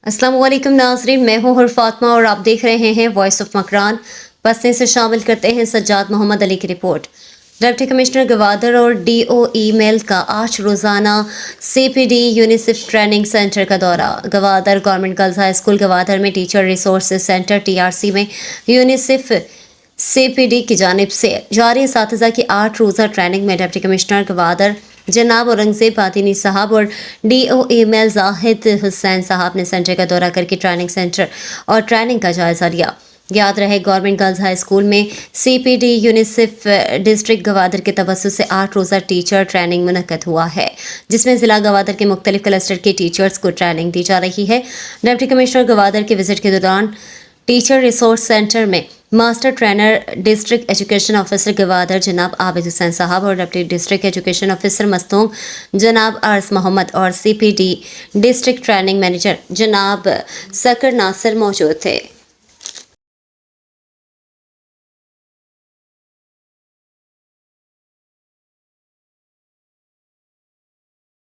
अस्सलाम वालेकुम नाज़रीन, मैं हूँ फातिमा और आप देख रहे हैं वॉइस ऑफ मकरान। बसने से शामिल करते हैं सज्जाद मोहम्मद अली की रिपोर्ट। डिप्टी कमिश्नर गवादर और DOE मेल का आज रोज़ाना CPD यूनिसेफ ट्रेनिंग सेंटर का दौरा। Gwadar government girls high school Gwadar में टीचर रिसोर्स सेंटर TRC में यूनिसेफ CPD की जानिब से जारी असातिज़ा की 8 रोज़ा ट्रेनिंग में डिप्टी कमिश्नर गवादर जनाब औरंगजेब बातिनी साहब और DOE मेल जाहिद हुसैन साहब ने सेंटर का दौरा करके ट्रेनिंग सेंटर और ट्रेनिंग का जायजा लिया। याद रहे गवर्नमेंट गर्ल्स हाई स्कूल में CPD यूनिसेफ डिस्ट्रिक्ट गवादर के तवज्जुह से 8 रोज़ा टीचर ट्रेनिंग मुनक्कद हुआ है, जिसमें ज़िला गवादर के मुख्तलिफ क्लस्टर के टीचर्स को ट्रेनिंग दी जा रही है। डिप्टी कमिश्नर गवादर के विजिट के दौरान टीचर रिसोर्स सेंटर में master trainer district education officer Gwadar जनाब आबिद हुसैन साहब और डिप्टी डिस्ट्रिक्ट एजुकेशन ऑफिसर मस्तूम जनाब आरस मोहम्मद और CPD डिस्ट्रिक्ट ट्रेनिंग मैनेजर जनाब सकर नासिर मौजूद थे।